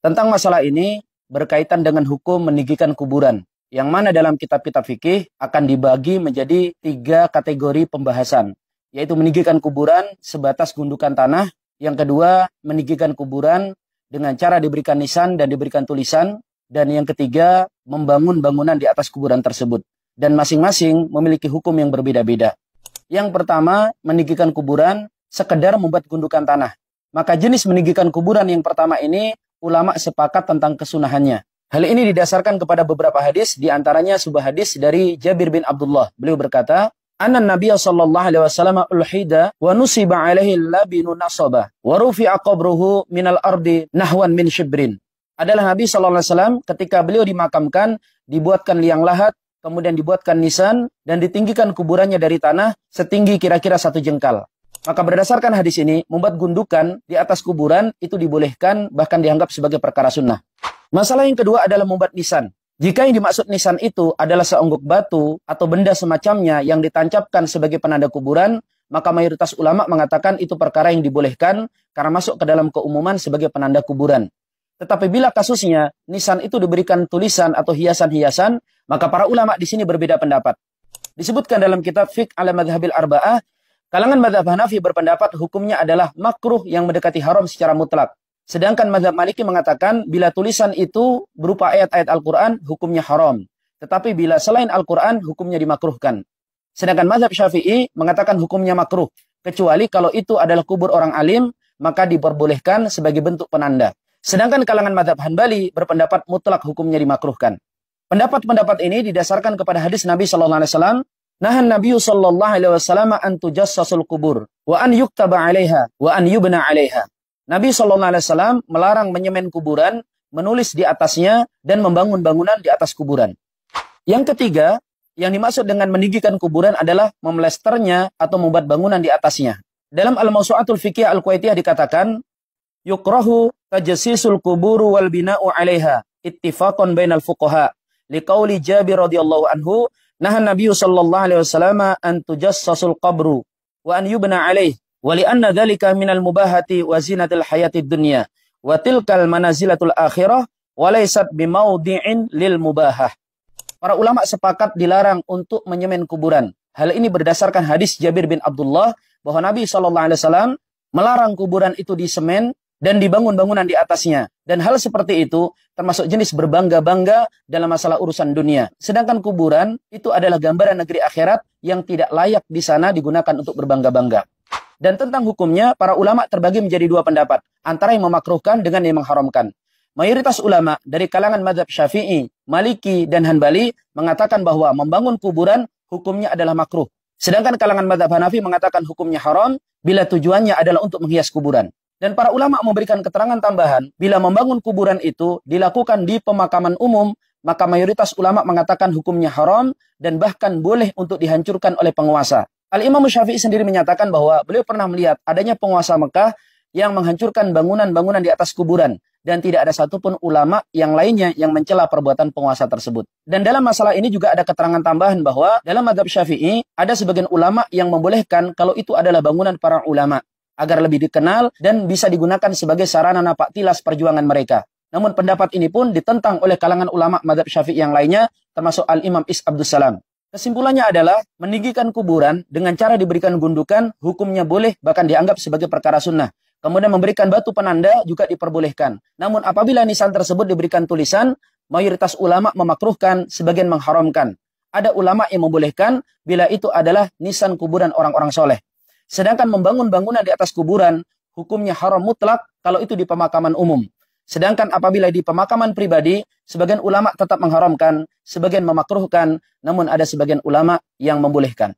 Tentang masalah ini berkaitan dengan hukum meninggikan kuburan, yang mana dalam kitab-kitab fikih akan dibagi menjadi 3 kategori pembahasan, yaitu meninggikan kuburan sebatas gundukan tanah, yang kedua meninggikan kuburan dengan cara diberikan nisan dan diberikan tulisan, dan yang ketiga membangun bangunan di atas kuburan tersebut. Dan masing-masing memiliki hukum yang berbeda-beda. Yang pertama, meninggikan kuburan sekedar membuat gundukan tanah. Maka jenis meninggikan kuburan yang pertama ini ulama sepakat tentang kesunahannya. Hal ini didasarkan kepada beberapa hadis, di antaranya sebuah hadis dari Jabir bin Abdullah. Beliau berkata, "Anna Nabiya sallallahu alaihi wasallam ulhida wa nusiba alaihi labinu nasaba wa rufi'a qabruhu minal ardi nahwan min shibrin." Adalah Nabi sallallahu alaihi wasallam ketika beliau dimakamkan, dibuatkan liang lahat, kemudian dibuatkan nisan dan ditinggikan kuburannya dari tanah setinggi kira-kira 1 jengkal. Maka berdasarkan hadis ini, membuat gundukan di atas kuburan itu dibolehkan, bahkan dianggap sebagai perkara sunnah. Masalah yang kedua adalah membuat nisan. Jika yang dimaksud nisan itu adalah seonggok batu atau benda semacamnya yang ditancapkan sebagai penanda kuburan, maka mayoritas ulama mengatakan itu perkara yang dibolehkan karena masuk ke dalam keumuman sebagai penanda kuburan. Tetapi bila kasusnya nisan itu diberikan tulisan atau hiasan-hiasan, maka para ulama di sini berbeda pendapat. Disebutkan dalam kitab Fiqh ala Madhabil Arba'ah, kalangan madhab Hanafi berpendapat hukumnya adalah makruh yang mendekati haram secara mutlak. Sedangkan madhab Maliki mengatakan bila tulisan itu berupa ayat-ayat Al-Quran, hukumnya haram. Tetapi bila selain Al-Quran, hukumnya dimakruhkan. Sedangkan madhab Syafi'i mengatakan hukumnya makruh. Kecuali kalau itu adalah kubur orang alim, maka diperbolehkan sebagai bentuk penanda. Sedangkan kalangan madhab Hanbali berpendapat mutlak hukumnya dimakruhkan. Pendapat-pendapat ini didasarkan kepada hadis Nabi sallallahu alaihi wasallam, "Nahan Nabi sallallahu alaihi wasallam an tujassasul kubur wa an yuktaba 'alaiha wa an yubna 'alaiha." Nabi sallallahu alaihi wasallam melarang menyemen kuburan, menulis di atasnya dan membangun bangunan di atas kuburan. Yang ketiga, yang dimaksud dengan meninggikan kuburan adalah memelesternya atau membuat bangunan di atasnya. Dalam Al-Mawsu'atul Fiqhiyah Al-Kuwaitiyah dikatakan, yukrahu tajsisul kuburu wal bina'u 'alaiha ittifaqan bainal fuqaha liqauli Jabir radhiyallahu anhu nahan Nabi sallallahu alaihi wasallam an tujassasul qabru wa an yubna 'alaihi wa li anna dzalika minal mubahati wa zinatil hayatid dunya wa tilkal manazilatul akhirah wa laysat bimaudi'in lil mubahah. Para ulama sepakat dilarang untuk menyemen kuburan. Hal ini berdasarkan hadis Jabir bin Abdullah bahwa Nabi sallallahu alaihi wasallam melarang kuburan itu disemen dan dibangun bangunan di atasnya. Dan hal seperti itu termasuk jenis berbangga-bangga dalam masalah urusan dunia. Sedangkan kuburan itu adalah gambaran negeri akhirat yang tidak layak di sana digunakan untuk berbangga-bangga. Dan tentang hukumnya, para ulama terbagi menjadi 2 pendapat. Antara yang memakruhkan dengan yang mengharamkan. Mayoritas ulama dari kalangan mazhab Syafi'i, Maliki, dan Hanbali mengatakan bahwa membangun kuburan hukumnya adalah makruh. Sedangkan kalangan mazhab Hanafi mengatakan hukumnya haram bila tujuannya adalah untuk menghias kuburan. Dan para ulama memberikan keterangan tambahan, bila membangun kuburan itu dilakukan di pemakaman umum, maka mayoritas ulama mengatakan hukumnya haram dan bahkan boleh untuk dihancurkan oleh penguasa. Al-Imam Syafi'i sendiri menyatakan bahwa beliau pernah melihat adanya penguasa Mekah yang menghancurkan bangunan-bangunan di atas kuburan. Dan tidak ada satupun ulama yang lainnya yang mencela perbuatan penguasa tersebut. Dan dalam masalah ini juga ada keterangan tambahan bahwa dalam mazhab Syafi'i ada sebagian ulama yang membolehkan kalau itu adalah bangunan para ulama. Agar lebih dikenal dan bisa digunakan sebagai sarana napak tilas perjuangan mereka. Namun pendapat ini pun ditentang oleh kalangan ulama mazhab Syafi'i yang lainnya, termasuk Al-Imam Is Abdus Salam. Kesimpulannya adalah, meninggikan kuburan dengan cara diberikan gundukan, hukumnya boleh, bahkan dianggap sebagai perkara sunnah. Kemudian memberikan batu penanda juga diperbolehkan. Namun apabila nisan tersebut diberikan tulisan, mayoritas ulama memakruhkan, sebagian mengharamkan. Ada ulama yang membolehkan bila itu adalah nisan kuburan orang-orang soleh. Sedangkan membangun bangunan di atas kuburan, hukumnya haram mutlak kalau itu di pemakaman umum. Sedangkan apabila di pemakaman pribadi, sebagian ulama tetap mengharamkan, sebagian memakruhkan, namun ada sebagian ulama yang membolehkan.